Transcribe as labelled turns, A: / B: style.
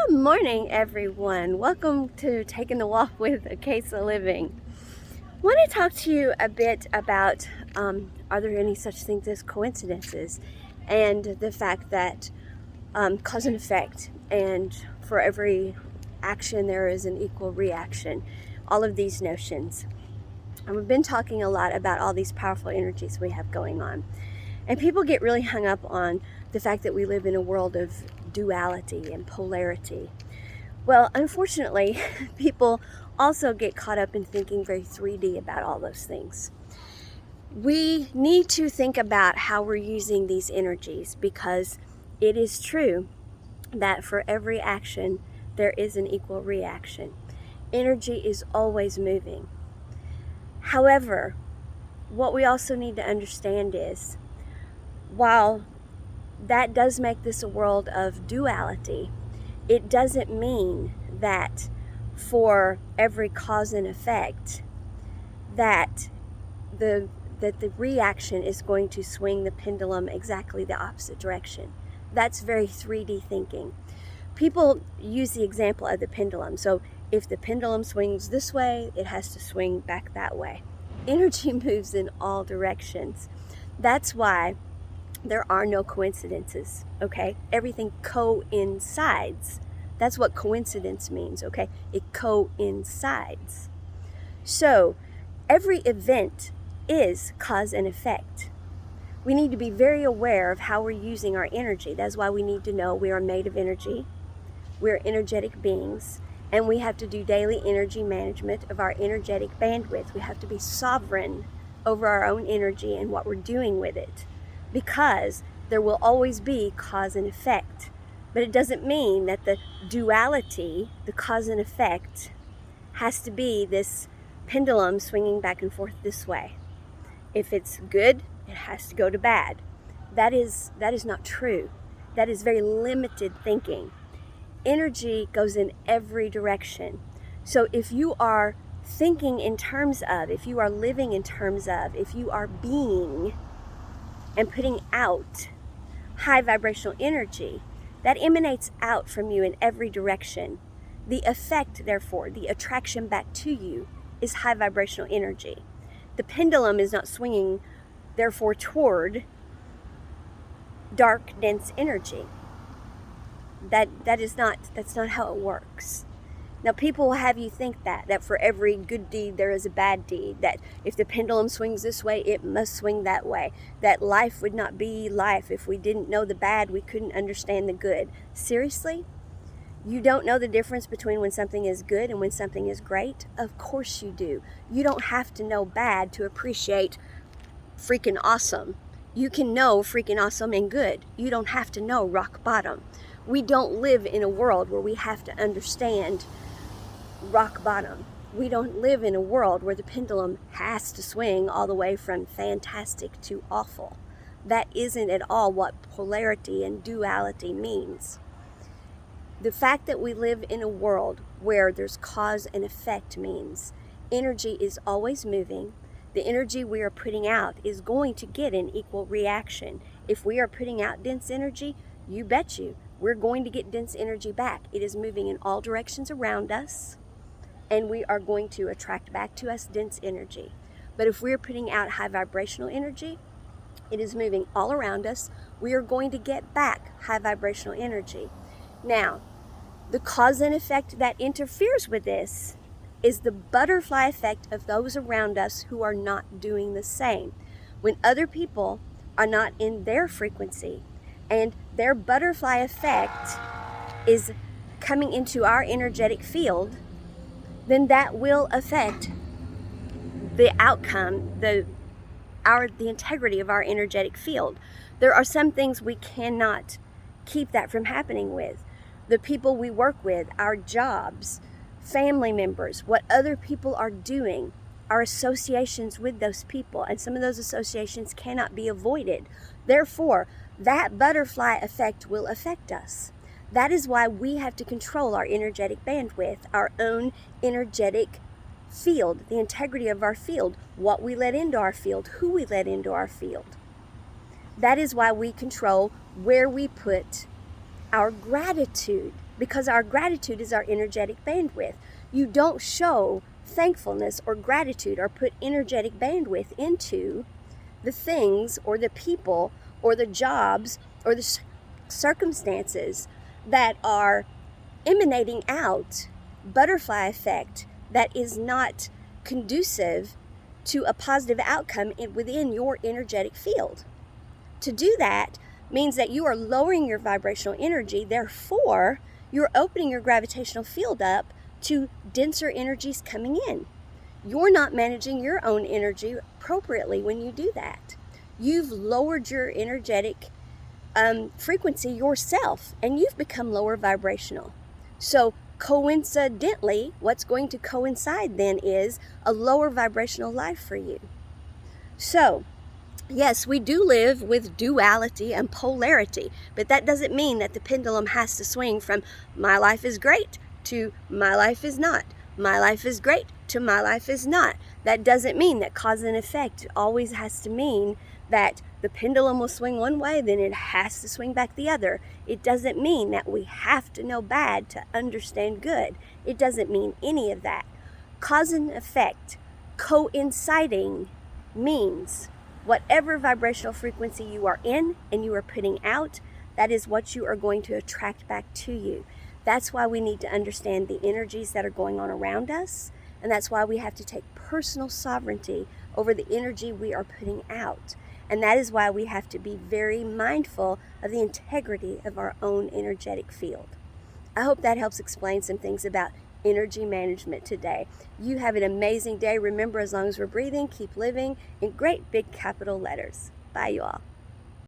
A: Good morning, everyone. Welcome to Taking the Walk with a Case of Living. I want to talk to you a bit about are there any such things as coincidences, and the fact that cause and effect, and for every action there is an equal reaction. All of these notions. And we've been talking a lot about all these powerful energies we have going on. And people get really hung up on the fact that we live in a world of duality and polarity. Well, unfortunately, people also get caught up in thinking very 3D about all those things. We need to think about how we're using these energies, because it is true that for every action, there is an equal reaction. Energy is always moving. However, what we also need to understand is, while that does make this a world of duality, it doesn't mean that for every cause and effect that the reaction is going to swing the pendulum exactly the opposite direction. That's very 3D thinking. People use the example of the pendulum. So if the pendulum swings this way, it has to swing back that way. Energy moves in all directions. That's why there are no coincidences, okay? Everything coincides. That's what coincidence means, okay? It coincides. So every event is cause and effect. We need to be very aware of how we're using our energy. That's why we need to know we are made of energy. We're energetic beings, and we have to do daily energy management of our energetic bandwidth. We have to be sovereign over our own energy and what we're doing with it, because there will always be cause and effect. But it doesn't mean that the duality, the cause and effect, has to be this pendulum swinging back and forth this way. If it's good, it has to go to bad. That is not true. That is very limited thinking. Energy goes in every direction. So if you are thinking in terms of, if you are living in terms of, if you are being and putting out high vibrational energy, that emanates out from you in every direction. The effect, therefore, the attraction back to you, is high vibrational energy. The pendulum is not swinging, therefore, toward dark, dense energy. That's not how it works. Now, people will have you think that for every good deed there is a bad deed, that if the pendulum swings this way, it must swing that way, that life would not be life. If we didn't know the bad, we couldn't understand the good. Seriously? You don't know the difference between when something is good and when something is great? Of course you do. You don't have to know bad to appreciate freaking awesome. You can know freaking awesome and good. You don't have to know rock bottom. We don't live in a world where we have to understand rock bottom. We don't live in a world where the pendulum has to swing all the way from fantastic to awful. That isn't at all what polarity and duality means. The fact that we live in a world where there's cause and effect means energy is always moving. The energy we are putting out is going to get an equal reaction. If we are putting out dense energy, you bet you we're going to get dense energy back. It is moving in all directions around us, and we are going to attract back to us dense energy. But if we're putting out high vibrational energy, it is moving all around us. We are going to get back high vibrational energy. Now, the cause and effect that interferes with this is the butterfly effect of those around us who are not doing the same. When other people are not in their frequency, and their butterfly effect is coming into our energetic field, then that will affect the outcome, the integrity of our energetic field. There are some things we cannot keep that from happening with. The people we work with, our jobs, family members, what other people are doing, our associations with those people, and some of those associations cannot be avoided. Therefore, that butterfly effect will affect us. That is why we have to control our energetic bandwidth, our own energetic field, the integrity of our field, what we let into our field, who we let into our field. That is why we control where we put our gratitude, because our gratitude is our energetic bandwidth. You don't show thankfulness or gratitude or put energetic bandwidth into the things or the people or the jobs or the circumstances that are emanating out butterfly effect that is not conducive to a positive outcome within your energetic field. To do that means that you are lowering your vibrational energy, therefore you're opening your gravitational field up to denser energies coming in. You're not managing your own energy appropriately when you do that. You've lowered your energetic frequency yourself, and you've become lower vibrational. So coincidentally, what's going to coincide then is a lower vibrational life for you. So yes, we do live with duality and polarity, but that doesn't mean that the pendulum has to swing from my life is great to my life is not. My life is great to my life is not. That doesn't mean that cause and effect always has to mean that the pendulum will swing one way, then it has to swing back the other. It doesn't mean that we have to know bad to understand good. It doesn't mean any of that. Cause and effect, coinciding, means whatever vibrational frequency you are in and you are putting out, that is what you are going to attract back to you. That's why we need to understand the energies that are going on around us, and that's why we have to take personal sovereignty over the energy we are putting out. And that is why we have to be very mindful of the integrity of our own energetic field. I hope that helps explain some things about energy management today. You have an amazing day. Remember, as long as we're breathing, keep living in great big capital letters. Bye, you all.